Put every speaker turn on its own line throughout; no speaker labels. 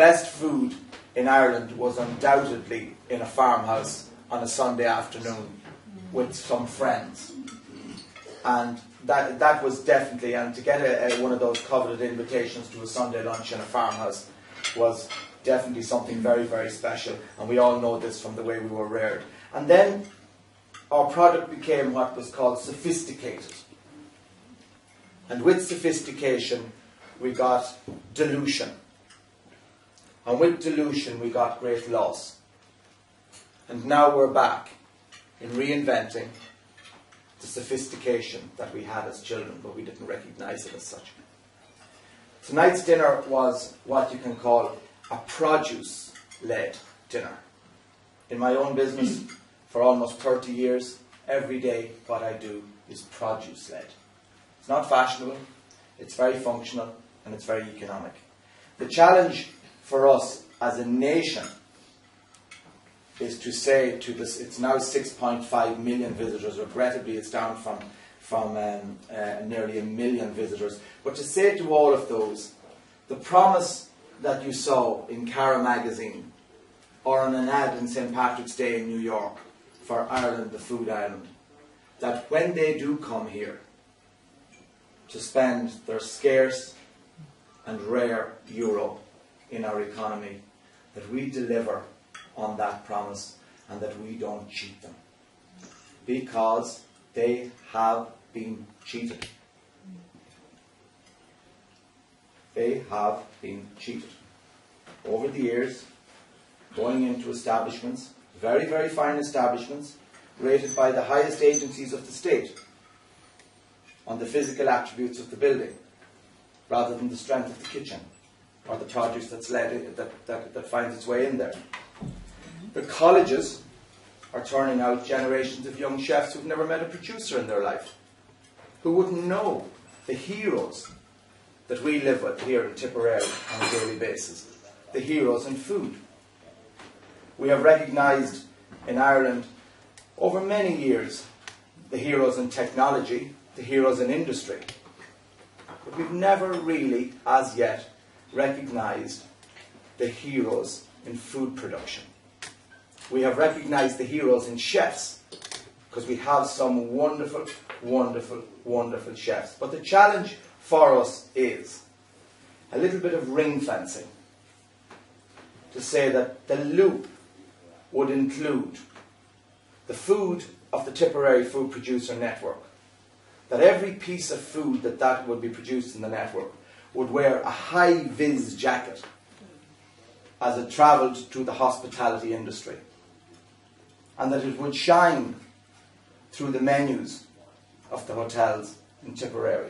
best food in Ireland was undoubtedly in a farmhouse on a Sunday afternoon with some friends. And that was definitely, and to get one of those coveted invitations to a Sunday lunch in a farmhouse was definitely something very, very special. And we all know this from the way we were reared. And then our product became what was called sophisticated. And with sophistication, we got dilution. And with dilution, we got great loss. And now we're back in reinventing the sophistication that we had as children, but we didn't recognize it as such. Tonight's dinner was what you can call a produce-led dinner. In my own business, for almost 30 years, every day what I do is produce-led. It's not fashionable, it's very functional, and it's very economic. The challenge for us as a nation is to say to this, it's now 6.5 million visitors. Regrettably, it's down from nearly 1 million visitors. But to say to all of those, the promise that you saw in Cara magazine or on an ad in St. Patrick's Day in New York for Ireland, the food island, that when they do come here to spend their scarce and rare euro in our economy, that we deliver on that promise and that we don't cheat them, because they have been cheated. They have been cheated over the years, going into establishments, very, very fine establishments, rated by the highest agencies of the state on the physical attributes of the building rather than the strength of the kitchen or the produce that finds its way in there. The colleges are turning out generations of young chefs who've never met a producer in their life, who wouldn't know the heroes that we live with here in Tipperary on a daily basis, the heroes in food. We have recognised in Ireland over many years the heroes in technology, the heroes in industry, but we've never really, as yet, recognised the heroes in food production. We have recognised the heroes in chefs, because we have some wonderful, wonderful, wonderful chefs. But the challenge for us is a little bit of ring fencing, to say that the loop would include the food of the Tipperary Food Producer Network, that every piece of food that would be produced in the network would wear a high-vis jacket as it travelled through the hospitality industry, and that it would shine through the menus of the hotels in Tipperary,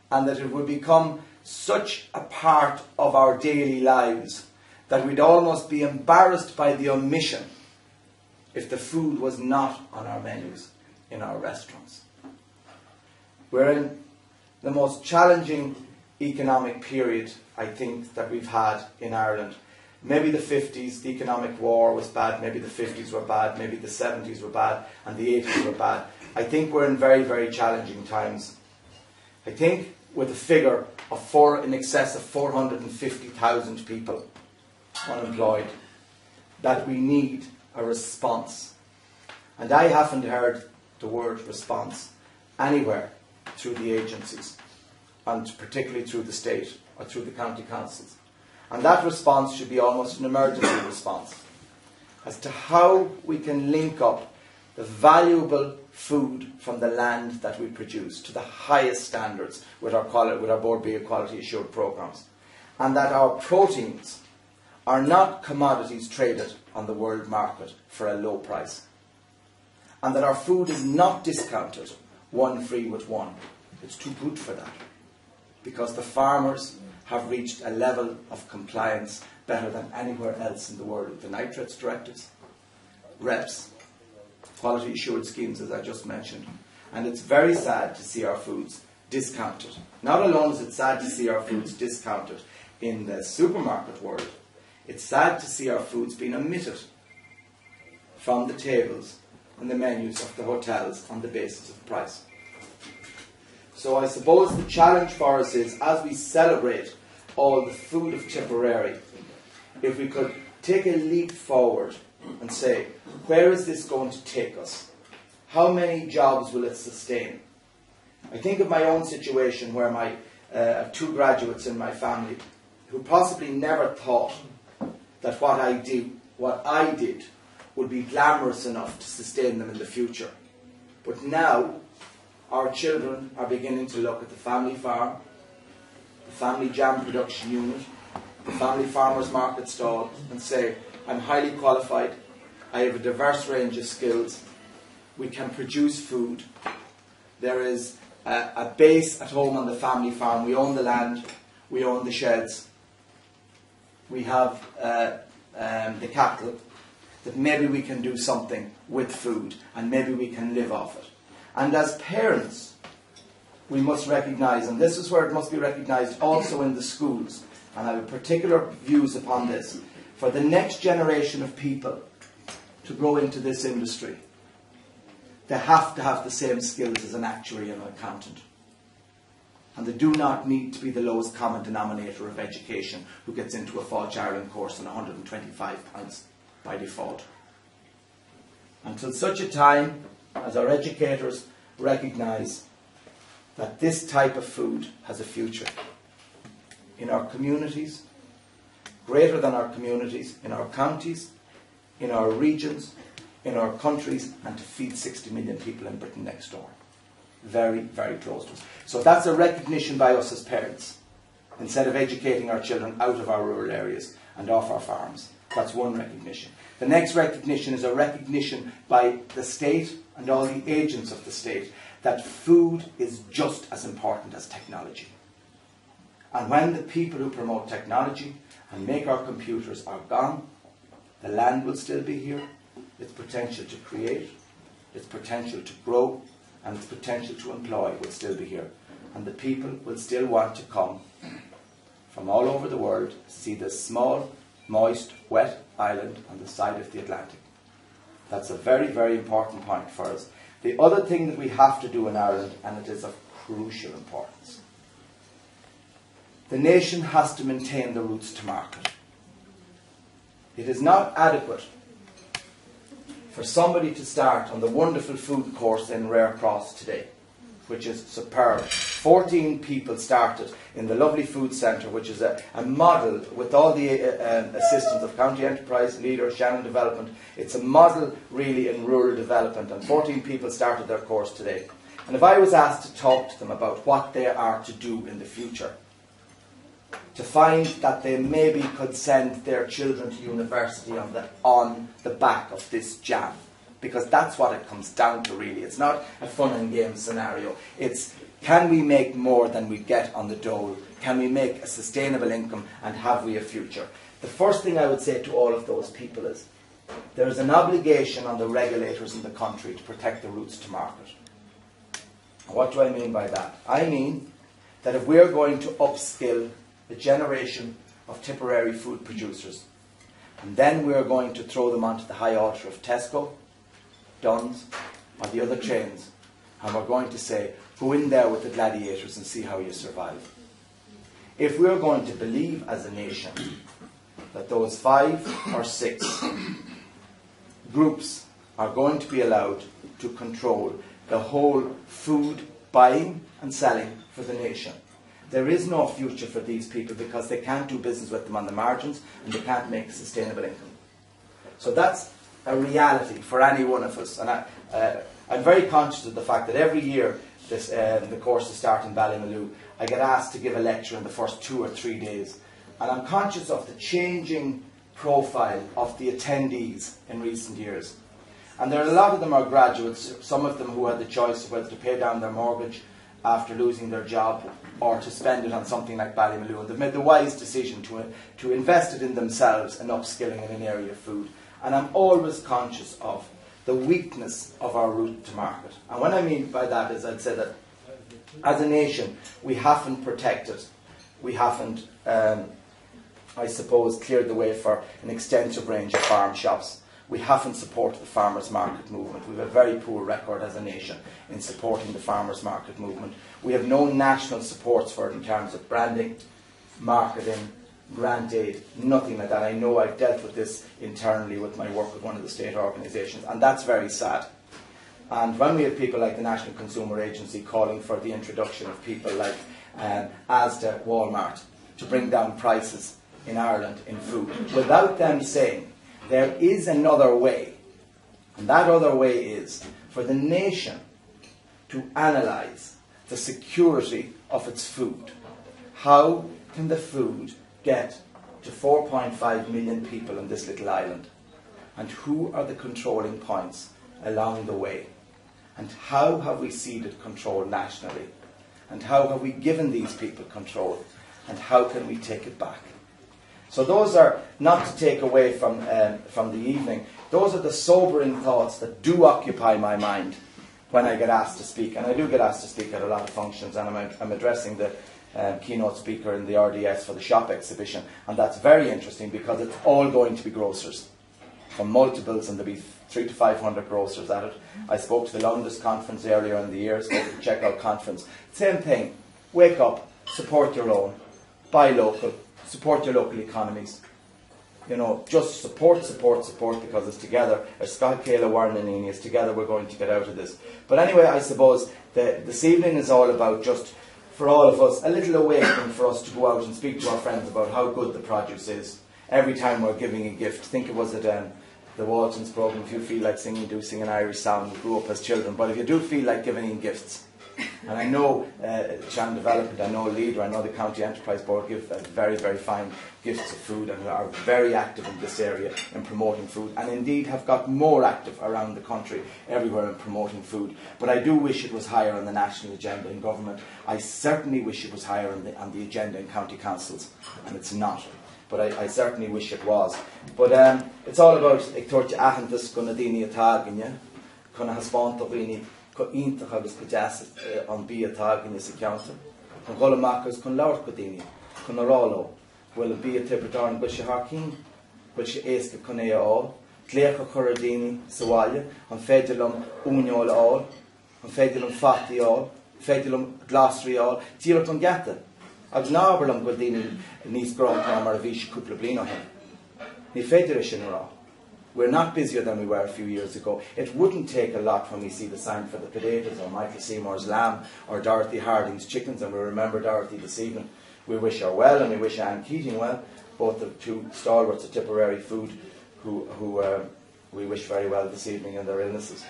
and that it would become such a part of our daily lives that we'd almost be embarrassed by the omission if the food was not on our menus in our restaurants. We're in the most challenging economic period, I think, that we've had in Ireland. Maybe the 50s, the economic war was bad, maybe the 50s were bad, maybe the 70s were bad, and the 80s were bad. I think we're in very, very challenging times. I think with a figure of in excess of 450,000 people unemployed, that we need a response. And I haven't heard the word response anywhere through the agencies, and particularly through the state or through the county councils. And that response should be almost an emergency response as to how we can link up the valuable food from the land that we produce to the highest standards with our Board B quality assured programs, and that our proteins are not commodities traded on the world market for a low price, and that our food is not discounted one free with one. It's too good for that, because the farmers have reached a level of compliance better than anywhere else in the world with the nitrates directives, REPs, quality assured schemes, as I just mentioned. And it's very sad to see our foods discounted. Not alone is it sad to see our foods discounted in the supermarket world, it's sad to see our foods being omitted from the tables and the menus of the hotels on the basis of price. So I suppose the challenge for us is, as we celebrate all the food of Tipperary, if we could take a leap forward and say, where is this going to take us? How many jobs will it sustain? I think of my own situation where I have two graduates in my family who possibly never thought that what I did would be glamorous enough to sustain them in the future. But now, our children are beginning to look at the family farm, the family jam production unit, the family farmers market stall, and say, I'm highly qualified, I have a diverse range of skills, we can produce food, there is a base at home on the family farm, we own the land, we own the sheds, we have the capital, that maybe we can do something with food and maybe we can live off it. And as parents, we must recognise, and this is where it must be recognised also in the schools, and I have particular views upon this, for the next generation of people to grow into this industry, they have to have the same skills as an actuary and an accountant. And they do not need to be the lowest common denominator of education who gets into a Fáilte Ireland course on £125 by default. Until such a time as our educators recognise that this type of food has a future in our communities, greater than our communities, in our counties, in our regions, in our countries, and to feed 60 million people in Britain next door. Very, very close to us. So that's a recognition by us as parents, instead of educating our children out of our rural areas and off our farms. That's one recognition. The next recognition is a recognition by the state and all the agents of the state that food is just as important as technology. And when the people who promote technology and make our computers are gone, the land will still be here, its potential to create, its potential to grow, and its potential to employ will still be here. And the people will still want to come from all over the world to see this small, moist, wet island on the side of the Atlantic. That's a very, very important point for us. The other thing that we have to do in Ireland, and it is of crucial importance, the nation has to maintain the routes to market. It is not adequate for somebody to start on the wonderful food course in Rare Cross today, which is superb. 14 people started in the lovely food centre, which is a model with all the assistance of County Enterprise, Leader, Shannon Development. It's a model really in rural development, and 14 people started their course today. And if I was asked to talk to them about what they are to do in the future, to find that they maybe could send their children to university on the back of this jam, because that's what it comes down to really. It's not a fun and games scenario. It's, can we make more than we get on the dole? Can we make a sustainable income, and have we a future? The first thing I would say to all of those people is there is an obligation on the regulators in the country to protect the routes to market. What do I mean by that? I mean that if we're going to upskill a generation of Tipperary food producers, and then we're going to throw them onto the high altar of Tesco, Dunn's, or the other chains, and we're going to say, go in there with the gladiators and see how you survive. If we're going to believe as a nation that those 5 or 6 groups are going to be allowed to control the whole food buying and selling for the nation, there is no future for these people, because they can't do business with them on the margins and they can't make a sustainable income. So that's a reality for any one of us. And I'm very conscious of the fact that every year the courses start in Ballymaloe, I get asked to give a lecture in the first 2 or 3 days. And I'm conscious of the changing profile of the attendees in recent years. And there are a lot of them are graduates, some of them who had the choice of whether to pay down their mortgage after losing their job or to spend it on something like Ballymaloe. And they've made the wise decision to invest it in themselves and upskilling in an area of food. And I'm always conscious of the weakness of our route to market. And what I mean by that is, I'd say that as a nation, we haven't protected, we haven't, I suppose, cleared the way for an extensive range of farm shops. We haven't supported the farmers' market movement. We have a very poor record as a nation in supporting the farmers' market movement. We have no national supports for it in terms of branding, marketing, grant aid, nothing like that. I know I've dealt with this internally with my work with one of the state organisations, and that's very sad. And when we have people like the National Consumer Agency calling for the introduction of people like Asda, Walmart, to bring down prices in Ireland in food, without them saying there is another way, and that other way is for the nation to analyse the security of its food. How can the food get to 4.5 million people on this little island? And who are the controlling points along the way? And how have we ceded control nationally? And how have we given these people control? And how can we take it back? So those are, not to take away from the evening, those are the sobering thoughts that do occupy my mind when I get asked to speak. And I do get asked to speak at a lot of functions, and I'm addressing the keynote speaker in the RDS for the shop exhibition. And that's very interesting because it's all going to be grocers, from multiples, and there'll be 300 to 500 grocers at it. I spoke to the Londis conference earlier in the year, spoke to the Checkout conference. Same thing. Wake up, support your own, buy local, support your local economies. You know, just support, because it's together. As Scott Kayla Warnanini is together, we're going to get out of this. But anyway, I suppose this evening is all about just, for all of us, a little awakening for us to go out and speak to our friends about how good the produce is. Every time we're giving a gift, think it was at the Waltons programme, if you feel like singing, do sing an Irish song. We grew up as children, but if you do feel like giving in gifts, and I know Shannon Development, I know Leader, I know the County Enterprise Board give very, very fine gifts of food and are very active in this area in promoting food, and indeed have got more active around the country everywhere in promoting food. But I do wish it was higher on the national agenda in government. I certainly wish it was higher on the agenda in county councils, and it's not. But I certainly wish it was. But it's all about ag tuairte aithneantas go na daoine atá aige, chun na haspáintach daoine go iontach agus go deas an bí atá aige sa ceantar. Chun gol amachchas chun labhairt go daoine, chun na ráló. Bhfuil an bí a Tipperary go sé thar-cinn, bhfuil sé éasca chun é aáil, dlécha chur daoine sa bhaile, an féidirlum úneáil aáil, an féidirlum fataí aáil, féidirlum glasraí aáil, tíocht an gceata. Agus nábarlam go daoine níos grán mar a bhí sé cúpla bliain ó hen. Ní féidir sin ará. We're not busier than we were a few years ago. It wouldn't take a lot when we see the sign for the potatoes, or Michael Seymour's lamb, or Dorothy Harding's chickens, and we remember Dorothy this evening. We wish her well, and we wish Anne Keating well, both the two stalwarts of Tipperary food who we wish very well this evening in their illnesses.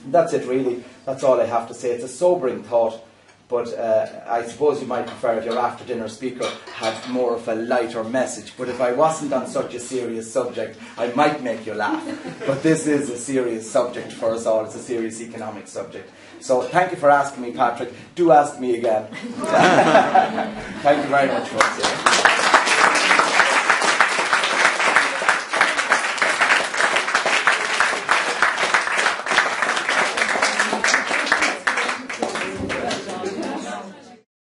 And that's it really. That's all I have to say. It's a sobering thought. But I suppose you might prefer if your after-dinner speaker had more of a lighter message. But if I wasn't on such a serious subject, I might make you laugh. But this is a serious subject for us all. It's a serious economic subject. So thank you for asking me, Patrick. Do ask me again. Thank you very much, folks.